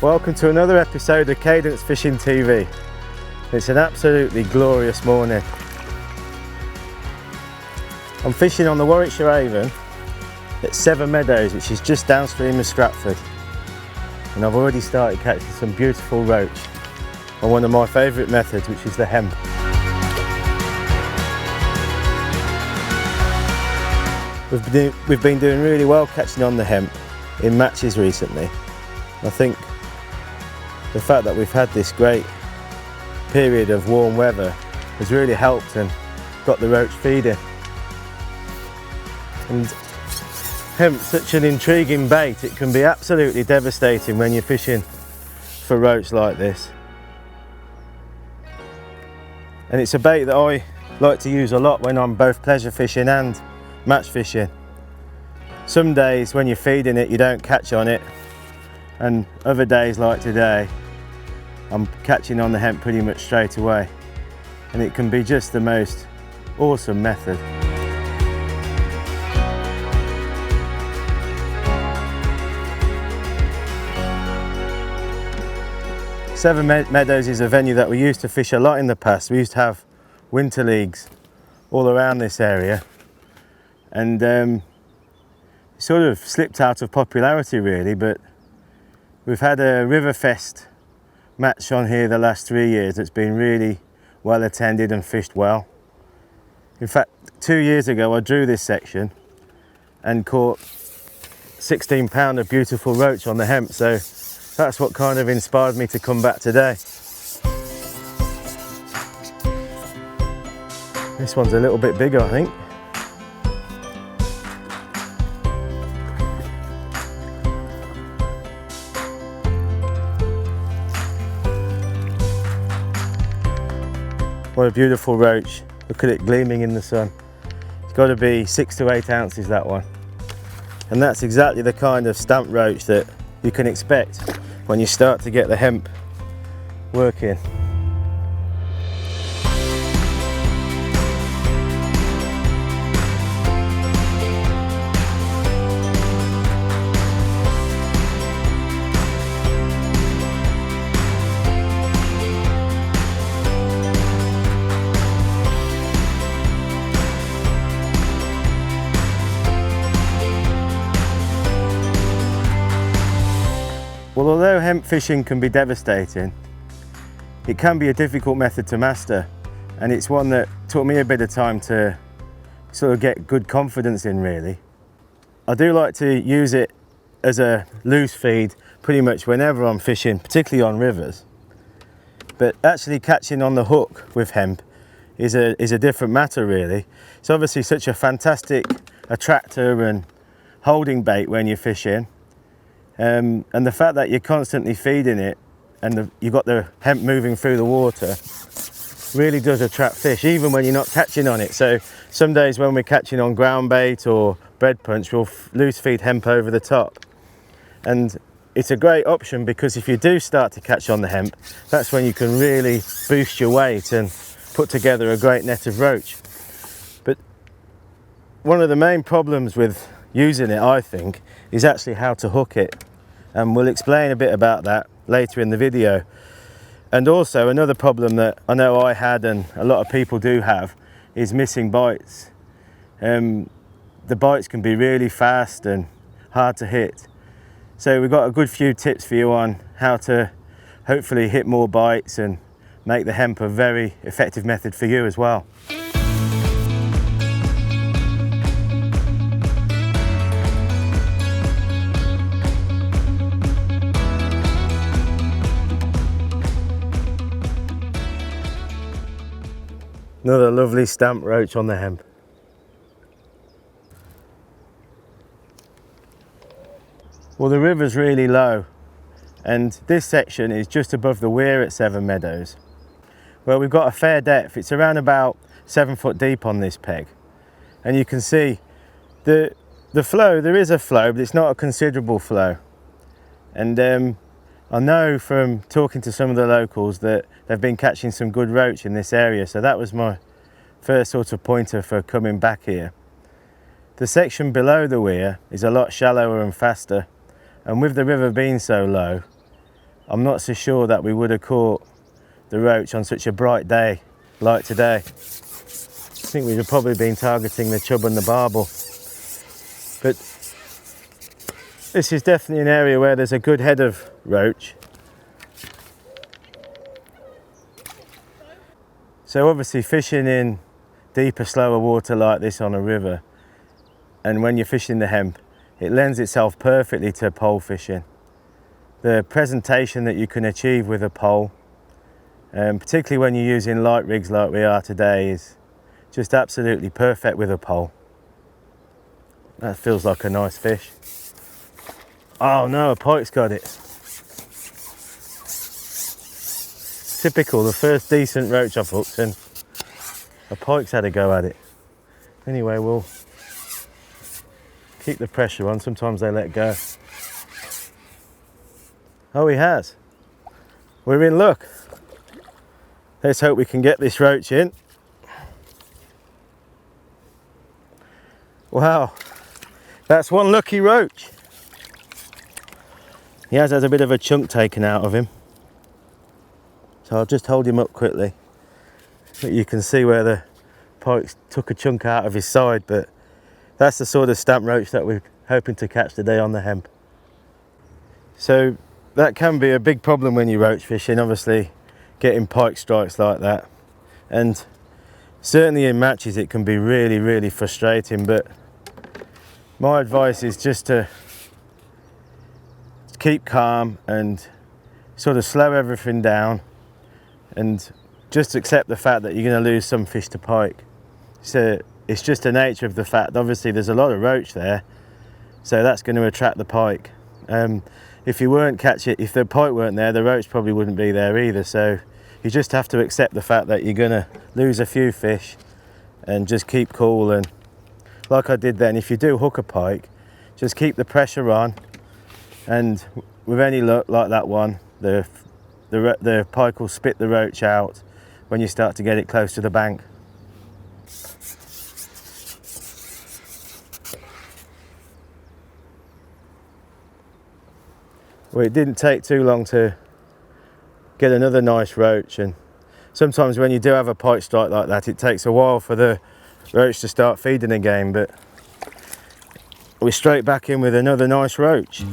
Welcome to another episode of Cadence Fishing TV. It's an absolutely glorious morning. I'm fishing on the River Avon at Seven Meadows, which is just downstream of Stratford. And I've already started catching some beautiful roach on one of my favourite methods, which is the hemp. We've been doing really well catching on the hemp in matches recently. I think the fact that we've had this great period of warm weather has really helped and got the roach feeding. And hemp's such an intriguing bait, it can be absolutely devastating when you're fishing for roach like this. And it's a bait that I like to use a lot when I'm both pleasure fishing and match fishing. Some days when you're feeding it you don't catch on it, and other days like today I'm catching on the hemp pretty much straight away, and it can be just the most awesome method. Seven Meadows is a venue that we used to fish a lot in the past. We used to have winter leagues all around this area, and sort of slipped out of popularity really, but we've had a River Fest match on here the last 3 years that's been really well attended and fished well. In fact, 2 years ago I drew this section and caught 16 pound of beautiful roach on the hemp, so that's what kind of inspired me to come back today. This one's a little bit bigger, I think. What a beautiful roach. Look at it gleaming in the sun. It's got to be 6 to 8 ounces, that one. And that's exactly the kind of stamp roach that you can expect when you start to get the hemp working. Well, although hemp fishing can be devastating, it can be a difficult method to master, and it's one that took me a bit of time to sort of get good confidence in really. I do like to use it as a loose feed pretty much whenever I'm fishing, particularly on rivers. But actually catching on the hook with hemp is a different matter really. It's obviously such a fantastic attractor and holding bait when you're fishing. And the fact that you're constantly feeding it and you've got the hemp moving through the water really does attract fish, even when you're not catching on it. So some days when we're catching on ground bait or bread punch, we'll loose feed hemp over the top. And it's a great option because if you do start to catch on the hemp, that's when you can really boost your weight and put together a great net of roach. But one of the main problems with using it, I think, is actually how to hook it, and we'll explain a bit about that later in the video. And also another problem that I know I had and a lot of people do have is missing bites. The bites can be really fast and hard to hit, so we've got a good few tips for you on how to hopefully hit more bites and make the hemp a very effective method for you as well. Another lovely stamp roach on the hemp. Well, the river's really low, and this section is just above the weir at Seven Meadows. Well, we've got a fair depth. It's around about 7 foot deep on this peg, and you can see the flow. There is a flow, but it's not a considerable flow. And I know from talking to some of the locals that they've been catching some good roach in this area, so that was my first sort of pointer for coming back here. The section below the weir is a lot shallower and faster, and with the river being so low, I'm not so sure that we would have caught the roach on such a bright day like today. I think we'd have probably been targeting the chub and the barbel. But this is definitely an area where there's a good head of roach. So obviously fishing in deeper, slower water like this on a river, and when you're fishing the hemp, it lends itself perfectly to pole fishing. The presentation that you can achieve with a pole, particularly when you're using light rigs like we are today, is just absolutely perfect with a pole. That feels like a nice fish. Oh no, a pike's got it. Typical, the first decent roach I've hooked and a pike's had a go at it. Anyway, we'll keep the pressure on, sometimes they let go. Oh, he has. We're in luck. Let's hope we can get this roach in. Wow, that's one lucky roach. He has had a bit of a chunk taken out of him. So I'll just hold him up quickly. But you can see where the pike took a chunk out of his side, but that's the sort of stamp roach that we're hoping to catch today on the hemp. So that can be a big problem when you're roach fishing, obviously, getting pike strikes like that. And certainly in matches it can be really, really frustrating, but my advice is just to keep calm and sort of slow everything down and just accept the fact that you're going to lose some fish to pike. So it's just the nature of the fact. Obviously there's a lot of roach there, so that's going to attract the pike. If the pike weren't there, the roach probably wouldn't be there either. So you just have to accept the fact that you're going to lose a few fish and just keep cool. And like I did then, if you do hook a pike, just keep the pressure on, and with any luck like that one, the pike will spit the roach out when you start to get it close to the bank. Well, it didn't take too long to get another nice roach, and sometimes when you do have a pike strike like that, it takes a while for the roach to start feeding again, but we're straight back in with another nice roach.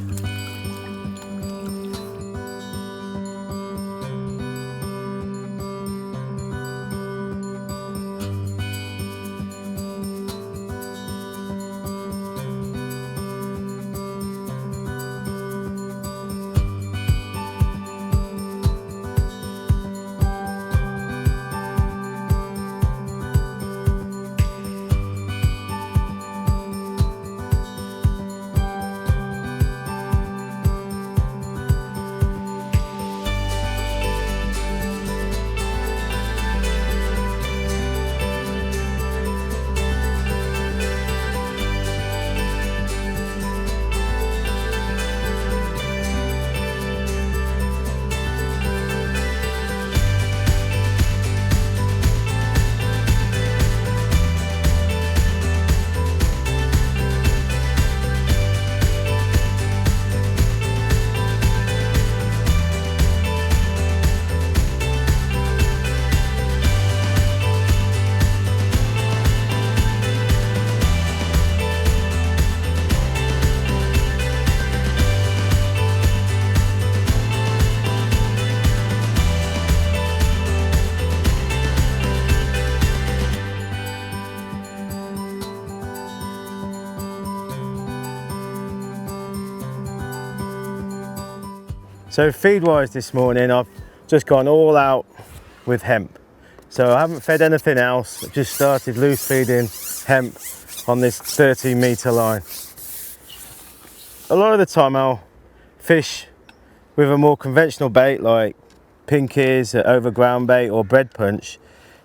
So feed wise this morning, I've just gone all out with hemp. So I haven't fed anything else, I've just started loose feeding hemp on this 13 metre line. A lot of the time I'll fish with a more conventional bait like pinkies, over ground bait or bread punch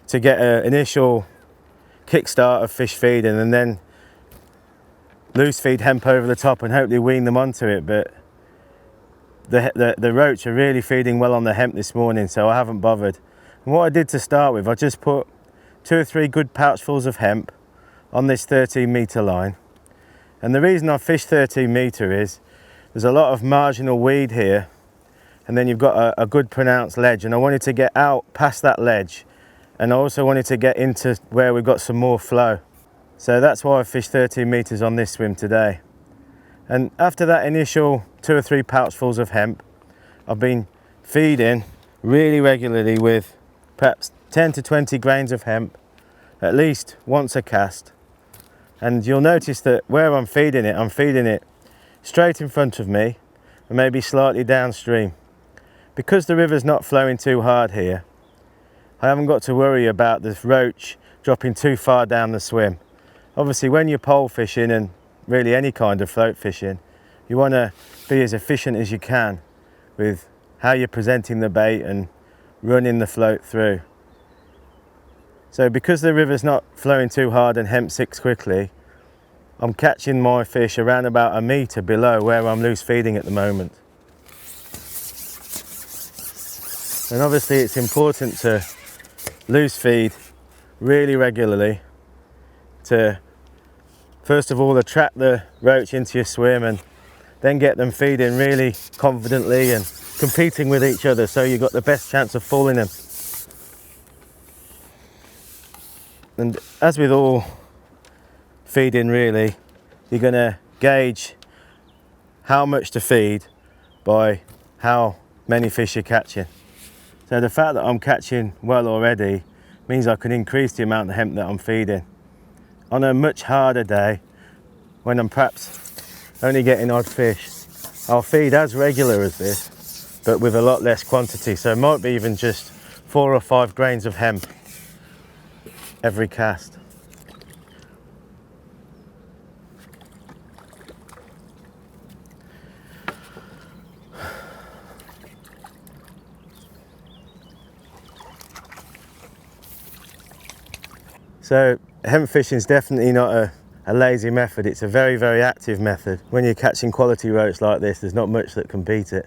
to get an initial kickstart of fish feeding, and then loose feed hemp over the top and hopefully wean them onto it. But the roach are really feeding well on the hemp this morning, so I haven't bothered. And what I did to start with, I just put 2 or 3 good pouchfuls of hemp on this 13 metre line. And the reason I fish 13 metre is there's a lot of marginal weed here, and then you've got a good pronounced ledge, and I wanted to get out past that ledge, and I also wanted to get into where we've got some more flow. So that's why I fished 13 meters on this swim today. And after that initial 2 or 3 pouchfuls of hemp, I've been feeding really regularly with perhaps 10 to 20 grains of hemp at least once a cast. And you'll notice that where I'm feeding it straight in front of me and maybe slightly downstream. Because the river's not flowing too hard here, I haven't got to worry about the roach dropping too far down the swim. Obviously when you're pole fishing and really any kind of float fishing, you want to be as efficient as you can with how you're presenting the bait and running the float through. So because the river's not flowing too hard and hemp sicks quickly, I'm catching my fish around about a metre below where I'm loose feeding at the moment. And obviously it's important to loose feed really regularly to first of all attract the roach into your swim and then get them feeding really confidently and competing with each other so you've got the best chance of fooling them. And as with all feeding really, you're going to gauge how much to feed by how many fish you're catching. So the fact that I'm catching well already means I can increase the amount of hemp that I'm feeding. On a much harder day, when I'm perhaps only getting odd fish, I'll feed as regular as this, but with a lot less quantity. So it might be even just 4 or 5 grains of hemp every cast. So hemp fishing is definitely not a lazy method. It's a very, very active method. When you're catching quality roach like this, there's not much that can beat it.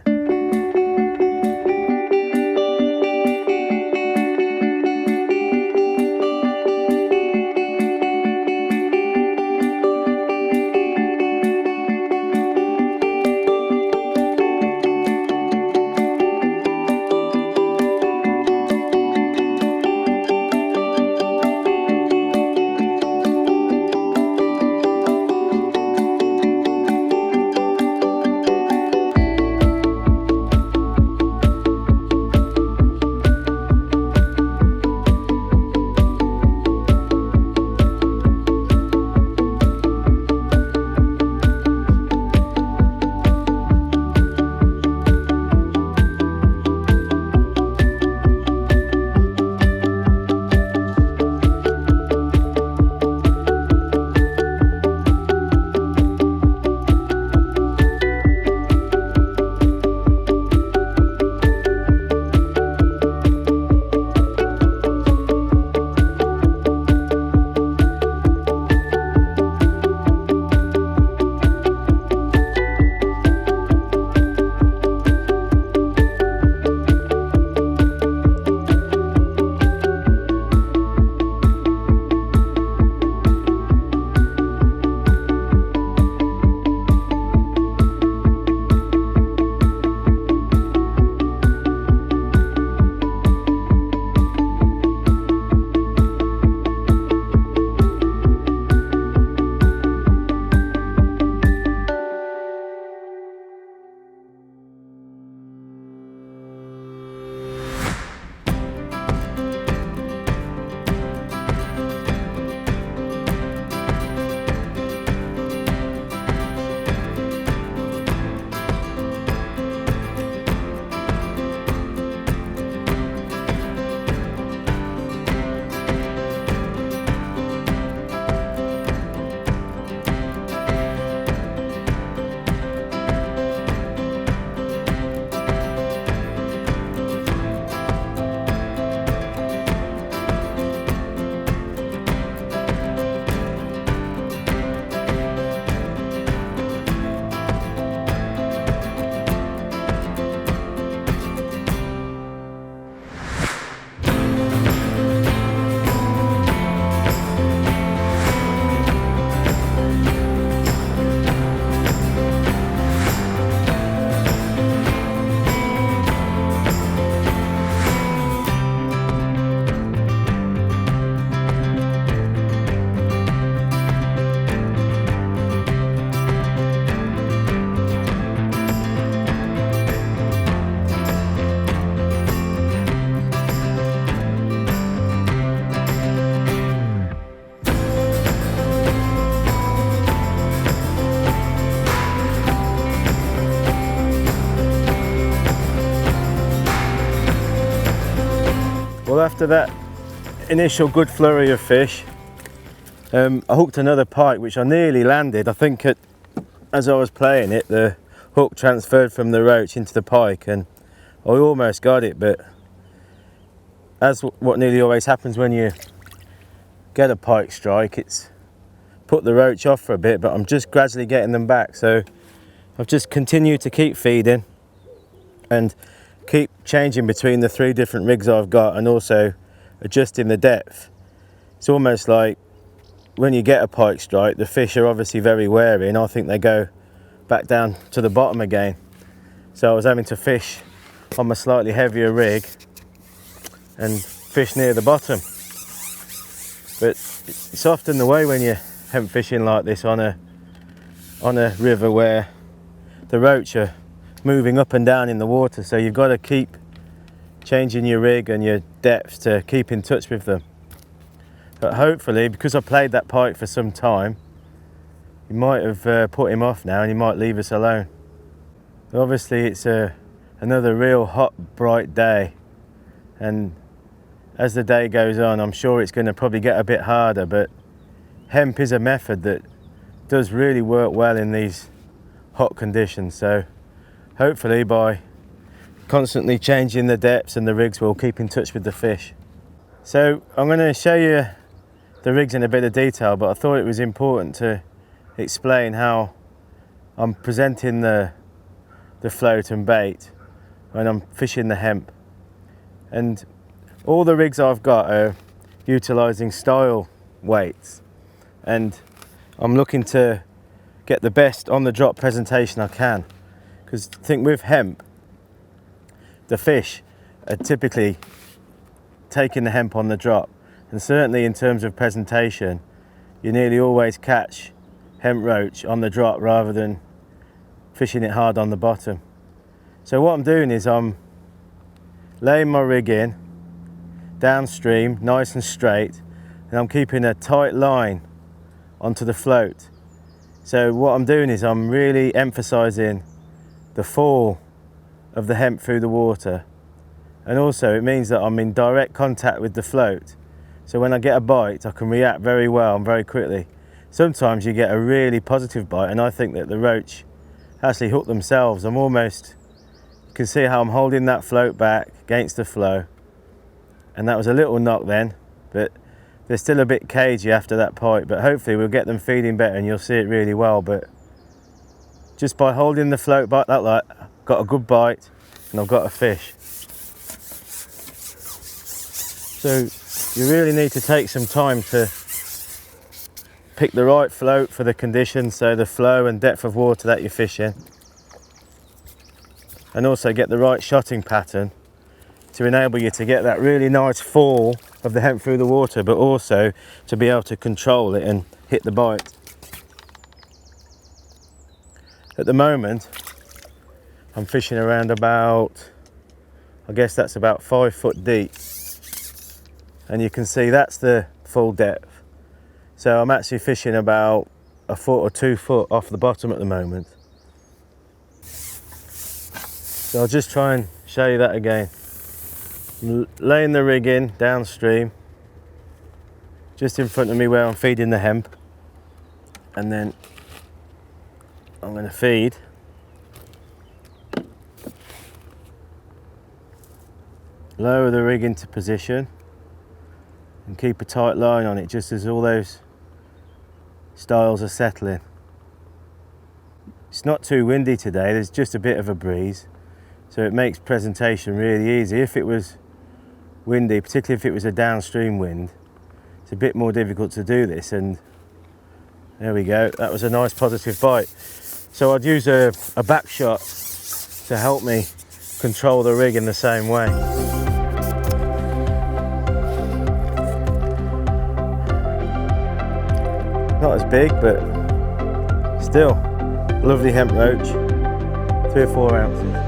So after that initial good flurry of fish, I hooked another pike which I nearly landed. I think as I was playing it, the hook transferred from the roach into the pike and I almost got it, but as what nearly always happens when you get a pike strike, it's put the roach off for a bit, but I'm just gradually getting them back. So I've just continued to keep feeding and keep changing between the 3 different rigs I've got and also adjusting the depth. It's almost like when you get a pike strike, the fish are obviously very wary and I think they go back down to the bottom again. So I was having to fish on my slightly heavier rig and fish near the bottom. But it's often the way when you're hemp fishing like this on a river where the roach are moving up and down in the water, so you've got to keep changing your rig and your depths to keep in touch with them. But hopefully, because I played that pike for some time, you might have put him off now and he might leave us alone. But obviously it's another real hot, bright day, and as the day goes on, I'm sure it's going to probably get a bit harder, but hemp is a method that does really work well in these hot conditions. So hopefully by constantly changing the depths and the rigs, we'll keep in touch with the fish. So I'm going to show you the rigs in a bit of detail, but I thought it was important to explain how I'm presenting the float and bait when I'm fishing the hemp. And all the rigs I've got are utilising style weights, and I'm looking to get the best on the drop presentation I can, because I think with hemp the fish are typically taking the hemp on the drop, and certainly in terms of presentation you nearly always catch hemp roach on the drop rather than fishing it hard on the bottom. So what I'm doing is I'm laying my rig in downstream nice and straight, and I'm keeping a tight line onto the float. So what I'm doing is I'm really emphasizing the fall of the hemp through the water, and also it means that I'm in direct contact with the float, so when I get a bite I can react very well and very quickly. Sometimes you get a really positive bite and I think that the roach actually hook themselves. You can see how I'm holding that float back against the flow, and that was a little knock then, but they're still a bit cagey after that pike, but hopefully we'll get them feeding better and you'll see it really well. But just by holding the float back that light, got a good bite and I've got a fish. So you really need to take some time to pick the right float for the conditions, so the flow and depth of water that you're fishing, and also get the right shotting pattern to enable you to get that really nice fall of the hemp through the water, but also to be able to control it and hit the bite. At the moment I'm fishing around about, I guess that's about 5 foot deep, and you can see that's the full depth. So I'm actually fishing about 1 foot or 2 foot off the bottom at the moment. So I'll just try and show you that again. I'm laying the rig in downstream, just in front of me where I'm feeding the hemp, and then I'm going to feed. Lower the rig into position and keep a tight line on it just as all those styles are settling. It's not too windy today, there's just a bit of a breeze, so it makes presentation really easy. If it was windy, particularly if it was a downstream wind, it's a bit more difficult to do this. And there we go, that was a nice positive bite. So I'd use a back shot to help me control the rig in the same way. Not as big, but still lovely hemp roach, 3 or 4 ounces.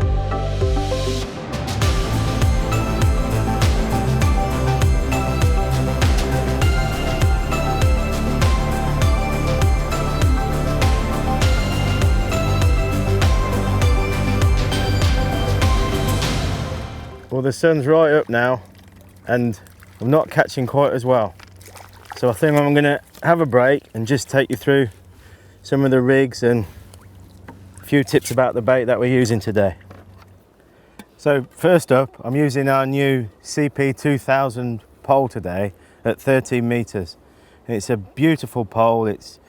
Well, the sun's right up now, and I'm not catching quite as well. So I think I'm going to have a break and just take you through some of the rigs and a few tips about the bait that we're using today. So first up, I'm using our new CP2000 pole today at 13 meters. And it's a beautiful pole. It's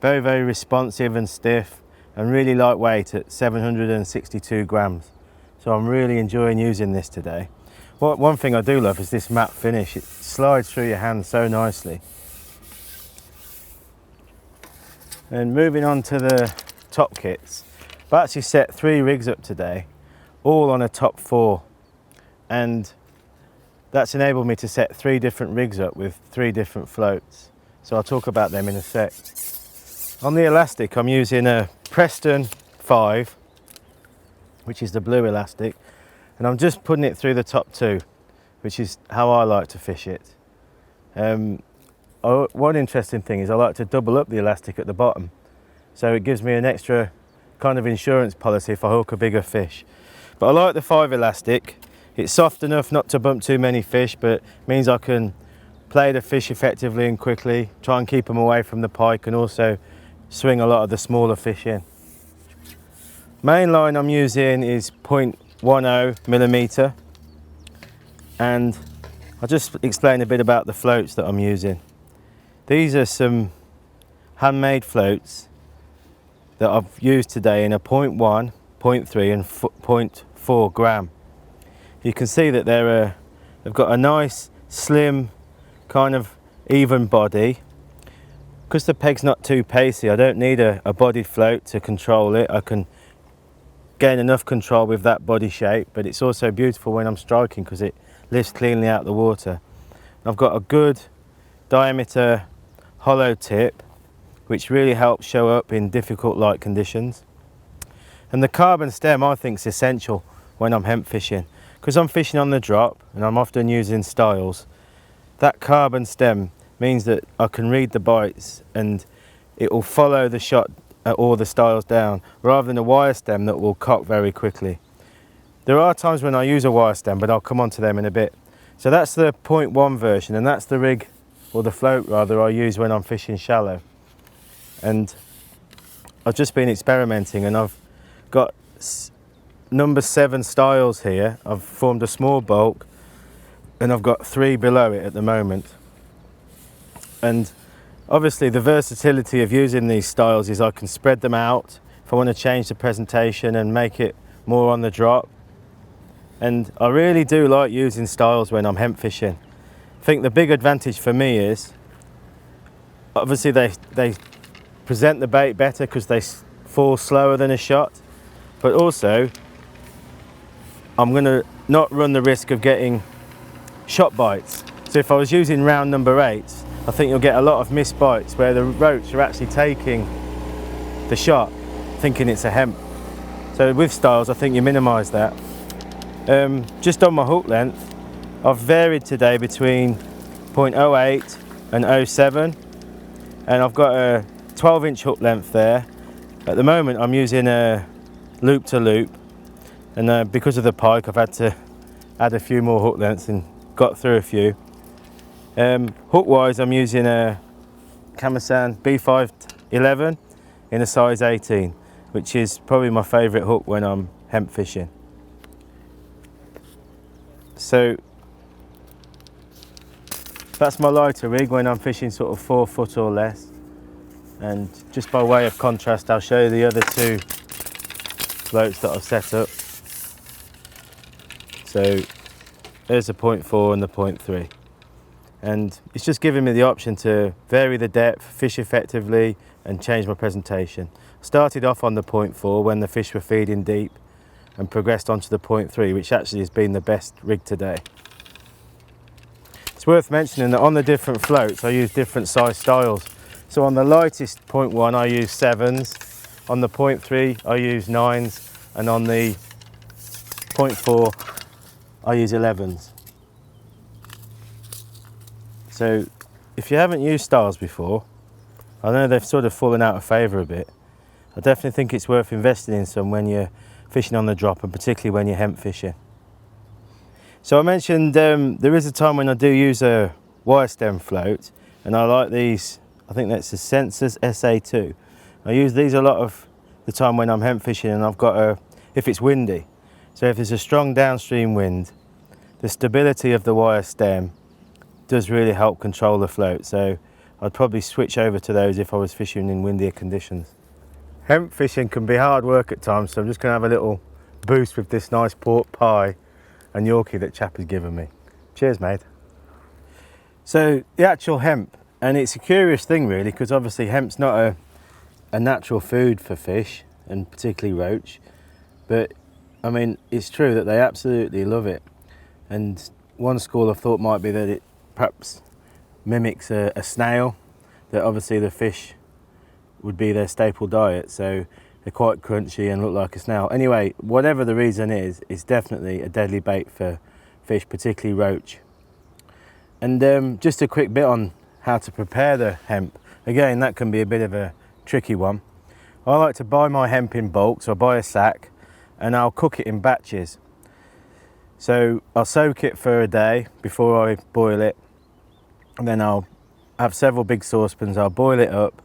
very, very responsive and stiff and really lightweight at 762 grams. So I'm really enjoying using this today. One thing I do love is this matte finish. It slides through your hand so nicely. And moving on to the top kits, I've actually set 3 rigs up today, all on a top 4, and that's enabled me to set 3 different rigs up with 3 different floats. So I'll talk about them in a sec. On the elastic, I'm using a Preston 5, which is the blue elastic, and I'm just putting it through the top 2, which is how I like to fish it. One interesting thing is I like to double up the elastic at the bottom, so it gives me an extra kind of insurance policy if I hook a bigger fish. But I like the 5 elastic. It's soft enough not to bump too many fish, but means I can play the fish effectively and quickly, try and keep them away from the pike, and also swing a lot of the smaller fish in. Main line I'm using is 0.10 millimeter, and I'll just explain a bit about the floats that I'm using. These are some handmade floats that I've used today in a 0.1, 0.3 and 0.4 gram. You can see that they've got a nice slim kind of even body. Because the peg's not too pacey, I don't need a bodied float to control it. I can gain enough control with that body shape, but it's also beautiful when I'm striking because it lifts cleanly out the water. I've got a good diameter hollow tip, which really helps show up in difficult light conditions. And the carbon stem I think is essential when I'm hemp fishing, because I'm fishing on the drop and I'm often using styles. That carbon stem means that I can read the bites and it will follow the shot or the styles down, rather than a wire stem that will cock very quickly. There are times when I use a wire stem, but I'll come on to them in a bit. So that's the 0.1 version, and that's the rig, or the float rather, I use when I'm fishing shallow. And I've just been experimenting, and I've got number 7 styles here. I've formed a small bulk, and I've got 3 below it at the moment. And obviously the versatility of using these styles is I can spread them out if I want to change the presentation and make it more on the drop. And I really do like using styles when I'm hemp fishing. I think the big advantage for me is obviously they present the bait better because they fall slower than a shot, but also I'm going to not run the risk of getting shot bites. So if I was using round number 8, I think you'll get a lot of missed bites where the roach are actually taking the shot thinking it's a hemp. So with styles I think you minimise that. Just on my hook length, I've varied today between 0.08 and 0.7, and I've got a 12-inch hook length there. At the moment I'm using a loop to loop, and because of the pike I've had to add a few more hook lengths and got through a few. Hook wise I'm using a Cadence B511 in a size 18, which is probably my favourite hook when I'm hemp fishing. So that's my lighter rig when I'm fishing sort of 4 foot or less. And just by way of contrast, I'll show you the other 2 floats that I've set up. So there's the 0.4 and the 0.3. And it's just giving me the option to vary the depth, fish effectively, and change my presentation. I started off on the 0.4 when the fish were feeding deep, and progressed onto the 0.3, which actually has been the best rig today. It's worth mentioning that on the different floats I use different size styles. So on the lightest 0.1 I use 7s, on the 0.3 I use 9s, and on the 0.4 I use 11s. So if you haven't used styles before, I know they've sort of fallen out of favour a bit. I definitely think it's worth investing in some when you're fishing on the drop, and particularly when you're hemp fishing. So I mentioned there is a time when I do use a wire stem float, and I like these. I think that's the Sensors SA2. I use these a lot of the time when I'm hemp fishing, and I've got if it's windy. So if there's a strong downstream wind, the stability of the wire stem does really help control the float. So I'd probably switch over to those if I was fishing in windier conditions. Hemp fishing can be hard work at times, so I'm just going to have a little boost with this nice pork pie and Yorkie that chap has given me. Cheers, mate. So the actual hemp, and it's a curious thing really, because obviously hemp's not a natural food for fish, and particularly roach, but I mean, it's true that they absolutely love it. And one school of thought might be that it perhaps mimics a snail, that obviously the fish would be their staple diet, so they're quite crunchy and look like a snail. Anyway, whatever the reason is, it's definitely a deadly bait for fish, particularly roach. And just a quick bit on how to prepare the hemp. Again, that can be a bit of a tricky one. I like to buy my hemp in bulk, so I buy a sack and I'll cook it in batches. So I'll soak it for a day before I boil it, and then I'll have several big saucepans. I'll boil it up,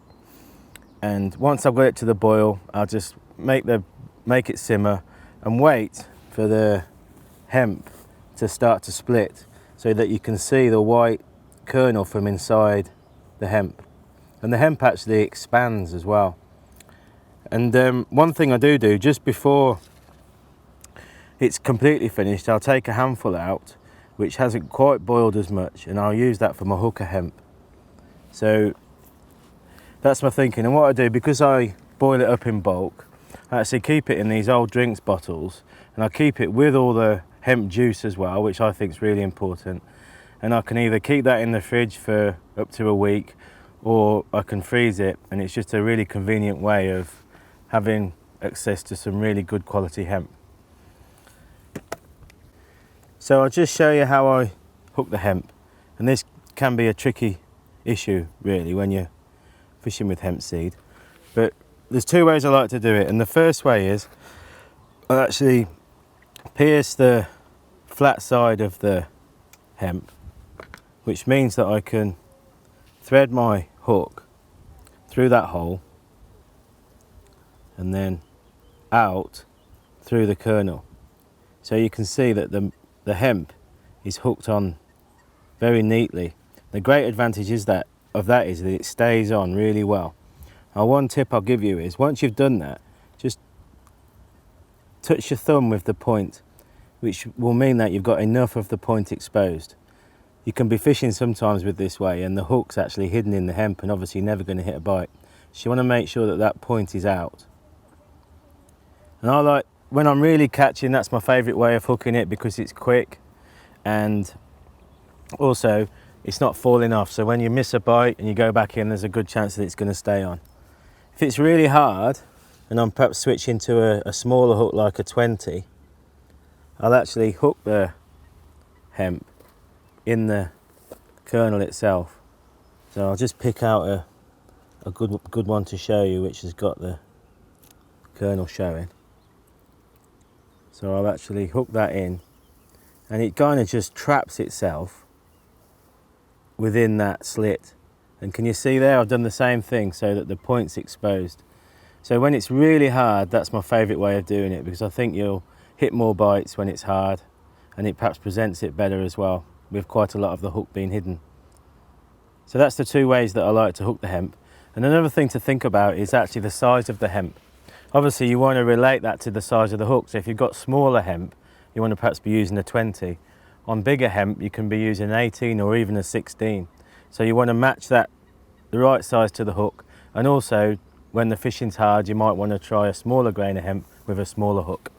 and once I've got it to the boil, I'll just make it simmer and wait for the hemp to start to split, so that you can see the white kernel from inside the hemp. And the hemp actually expands as well. And one thing I do just before it's completely finished, I'll take a handful out which hasn't quite boiled as much, and I'll use that for my hooker hemp. So that's my thinking. And what I do, because I boil it up in bulk, I actually keep it in these old drinks bottles, and I keep it with all the hemp juice as well, which I think is really important. And I can either keep that in the fridge for up to a week, or I can freeze it, and it's just a really convenient way of having access to some really good quality hemp. So I'll just show you how I hook the hemp, and this can be a tricky issue really when you're fishing with hemp seed, but there's two ways I like to do it. And the first way is I actually pierce the flat side of the hemp, which means that I can thread my hook through that hole and then out through the kernel. So you can see that the hemp is hooked on very neatly. The great advantage is that it stays on really well. Now, one tip I'll give you is, once you've done that, just touch your thumb with the point, which will mean that you've got enough of the point exposed. You can be fishing sometimes with this way and the hook's actually hidden in the hemp, and obviously you're never going to hit a bite. So you want to make sure that that point is out. And I like, when I'm really catching, that's my favourite way of hooking it, because it's quick and also it's not falling off. So when you miss a bite and you go back in, there's a good chance that it's going to stay on. If it's really hard and I'm perhaps switching to a smaller hook like a 20, I'll actually hook the hemp in the kernel itself. So I'll just pick out a good one to show you, which has got the kernel showing. So I'll actually hook that in, and it kind of just traps itself within that slit. And can you see there, I've done the same thing so that the point's exposed. So when it's really hard, that's my favourite way of doing it, because I think you'll hit more bites when it's hard, and it perhaps presents it better as well, with quite a lot of the hook being hidden. So that's the two ways that I like to hook the hemp. And another thing to think about is actually the size of the hemp. Obviously you want to relate that to the size of the hook. So if you've got smaller hemp, you want to perhaps be using a 20. On bigger hemp, you can be using an 18 or even a 16. So you want to match that, the right size to the hook. And also, when the fishing's hard, you might want to try a smaller grain of hemp with a smaller hook.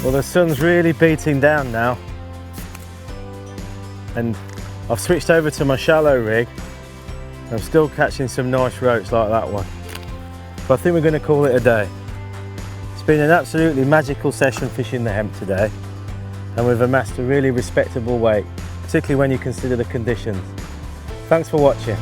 Well, the sun's really beating down now, and I've switched over to my shallow rig. I'm still catching some nice roach like that one, but I think we're going to call it a day. It's been an absolutely magical session fishing the hemp today, and we've amassed a really respectable weight, particularly when you consider the conditions. Thanks for watching.